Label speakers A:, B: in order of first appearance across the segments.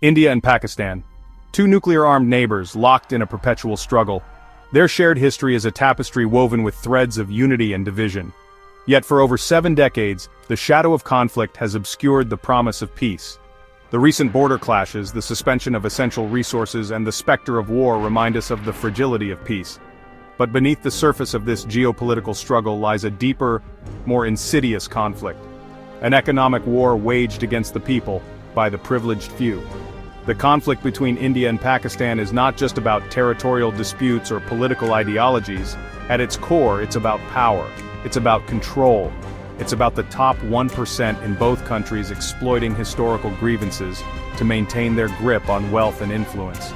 A: India and Pakistan, two nuclear-armed neighbors locked in a perpetual struggle. Their shared history is a tapestry woven with threads of unity and division. Yet for over 7 decades, the shadow of conflict has obscured the promise of peace. The recent border clashes, the suspension of essential resources, and the specter of war remind us of the fragility of peace. But beneath the surface of this geopolitical struggle lies a deeper, more insidious conflict. An economic war waged against the people by the privileged few. The conflict between India and Pakistan is not just about territorial disputes or political ideologies. At its core, it's about power. It's about control. It's about the top 1% in both countries exploiting historical grievances to maintain their grip on wealth and influence.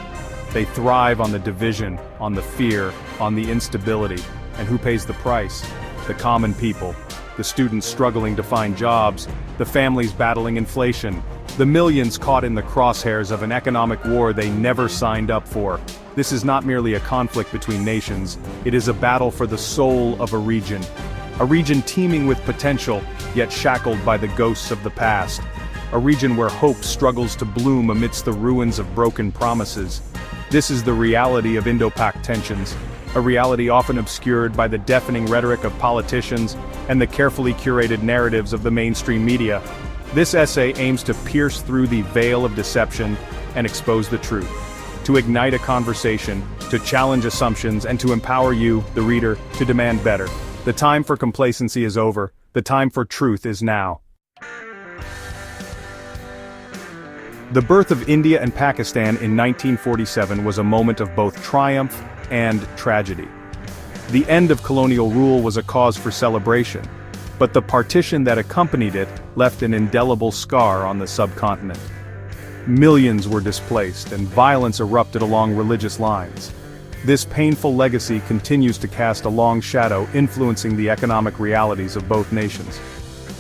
A: They thrive on the division, on the fear, on the instability. And who pays the price? The common people. The students struggling to find jobs, the families battling inflation, the millions caught in the crosshairs of an economic war they never signed up for. This is not merely a conflict between nations, it is a battle for the soul of a region. A region teeming with potential, yet shackled by the ghosts of the past. A region where hope struggles to bloom amidst the ruins of broken promises. This is the reality of Indo-Pak tensions, a reality often obscured by the deafening rhetoric of politicians and the carefully curated narratives of the mainstream media. This essay aims to pierce through the veil of deception and expose the truth, to ignite a conversation, to challenge assumptions, and to empower you, the reader, to demand better. The time for complacency is over. The time for truth is now. The birth of India and Pakistan in 1947 was a moment of both triumph and tragedy. The end of colonial rule was a cause for celebration, but the partition that accompanied it left an indelible scar on the subcontinent. Millions were displaced, and violence erupted along religious lines. This painful legacy continues to cast a long shadow, influencing the economic realities of both nations.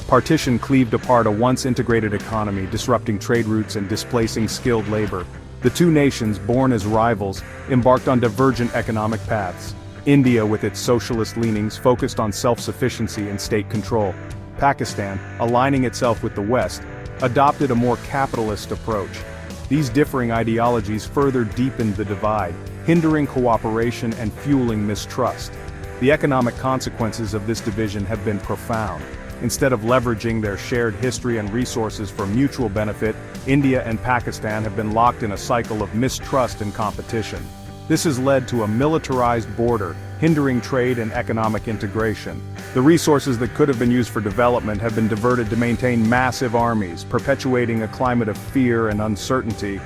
A: Partition cleaved apart a once integrated economy, disrupting trade routes and displacing skilled labor. The two nations, born as rivals, embarked on divergent economic paths. India, with its socialist leanings, focused on self-sufficiency and state control. Pakistan, aligning itself with the West, adopted a more capitalist approach. These differing ideologies further deepened the divide, hindering cooperation and fueling mistrust. The economic consequences of this division have been profound. Instead of leveraging their shared history and resources for mutual benefit, India and Pakistan have been locked in a cycle of mistrust and competition. This has led to a militarized border, hindering trade and economic integration. The resources that could have been used for development have been diverted to maintain massive armies, perpetuating a climate of fear and uncertainty.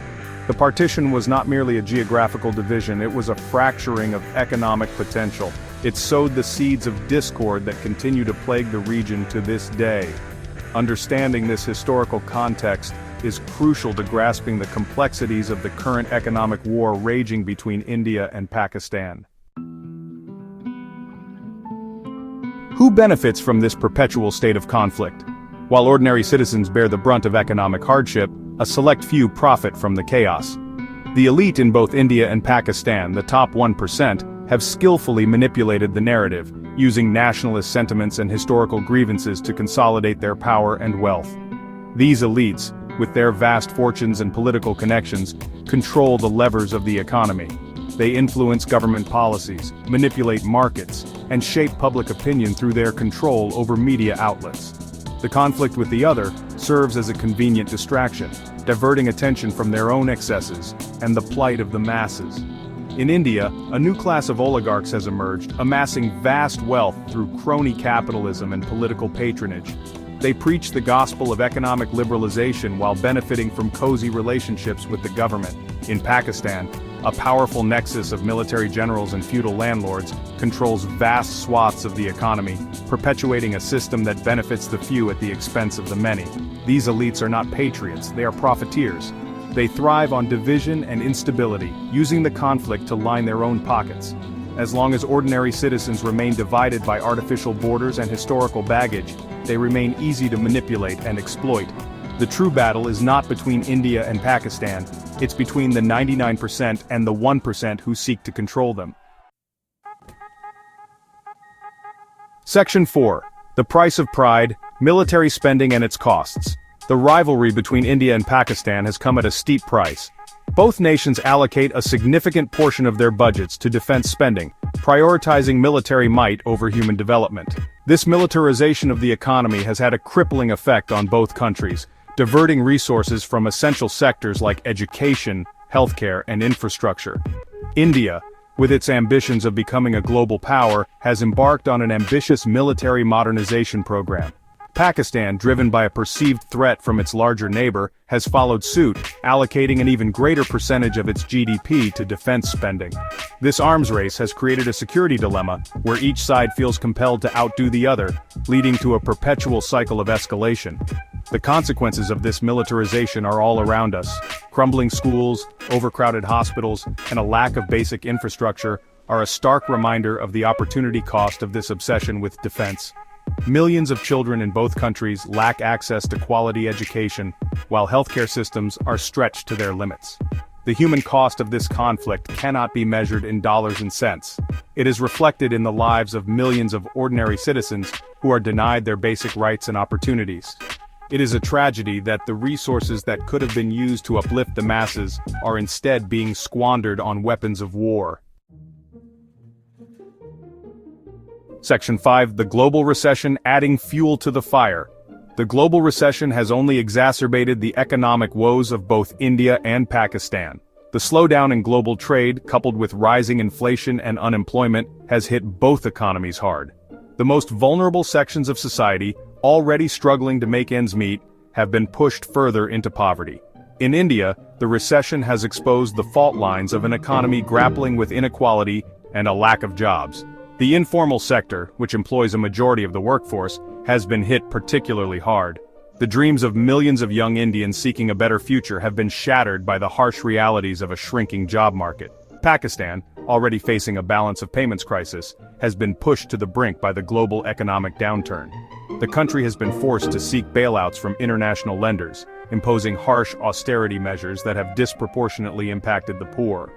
A: The partition was not merely a geographical division, it was a fracturing of economic potential. It sowed the seeds of discord that continue to plague the region to this day. Understanding this historical context is crucial to grasping the complexities of the current economic war raging between India and Pakistan. Who benefits from this perpetual state of conflict? While ordinary citizens bear the brunt of economic hardship, a select few profit from the chaos. The elite in both India and Pakistan, the top 1%, have skillfully manipulated the narrative, using nationalist sentiments and historical grievances to consolidate their power and wealth. These elites, with their vast fortunes and political connections, control the levers of the economy. They influence government policies, manipulate markets, and shape public opinion through their control over media outlets. The conflict with the other serves as a convenient distraction, diverting attention from their own excesses and the plight of the masses. In India, a new class of oligarchs has emerged, amassing vast wealth through crony capitalism and political patronage. They preach the gospel of economic liberalization while benefiting from cozy relationships with the government. In Pakistan, a powerful nexus of military generals and feudal landlords controls vast swaths of the economy, perpetuating a system that benefits the few at the expense of the many. These elites are not patriots, they are profiteers. They thrive on division and instability, using the conflict to line their own pockets. As long as ordinary citizens remain divided by artificial borders and historical baggage, they remain easy to manipulate and exploit. The true battle is not between India and Pakistan, it's between the 99% and the 1% who seek to control them. Section 4. The Price of Pride, Military Spending and Its Costs. The rivalry between India and Pakistan has come at a steep price. Both nations allocate a significant portion of their budgets to defense spending, prioritizing military might over human development. This militarization of the economy has had a crippling effect on both countries, diverting resources from essential sectors like education, healthcare, and infrastructure. India, with its ambitions of becoming a global power, has embarked on an ambitious military modernization program. Pakistan, driven by a perceived threat from its larger neighbor, has followed suit, allocating an even greater percentage of its GDP to defense spending. This arms race has created a security dilemma, where each side feels compelled to outdo the other, leading to a perpetual cycle of escalation. The consequences of this militarization are all around us. Crumbling schools, overcrowded hospitals, and a lack of basic infrastructure are a stark reminder of the opportunity cost of this obsession with defense. Millions of children in both countries lack access to quality education, while healthcare systems are stretched to their limits. The human cost of this conflict cannot be measured in dollars and cents. It is reflected in the lives of millions of ordinary citizens who are denied their basic rights and opportunities. It is a tragedy that the resources that could have been used to uplift the masses are instead being squandered on weapons of war. Section 5. The Global Recession adding fuel to the fire. The global recession has only exacerbated the economic woes of both India and Pakistan. The slowdown in global trade, coupled with rising inflation and unemployment, has hit both economies hard. The most vulnerable sections of society, already struggling to make ends meet, have been pushed further into poverty. In India, the recession has exposed the fault lines of an economy grappling with inequality and a lack of jobs. The informal sector, which employs a majority of the workforce, has been hit particularly hard. The dreams of millions of young Indians seeking a better future have been shattered by the harsh realities of a shrinking job market. Pakistan, already facing a balance of payments crisis, has been pushed to the brink by the global economic downturn. The country has been forced to seek bailouts from international lenders, imposing harsh austerity measures that have disproportionately impacted the poor.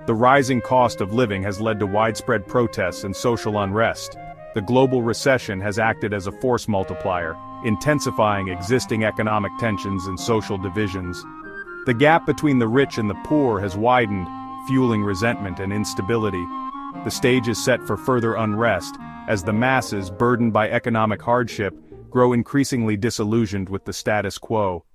A: The rising cost of living has led to widespread protests and social unrest. The global recession has acted as a force multiplier, intensifying existing economic tensions and social divisions. The gap between the rich and the poor has widened, fueling resentment and instability. The stage is set for further unrest, as the masses, burdened by economic hardship, grow increasingly disillusioned with the status quo.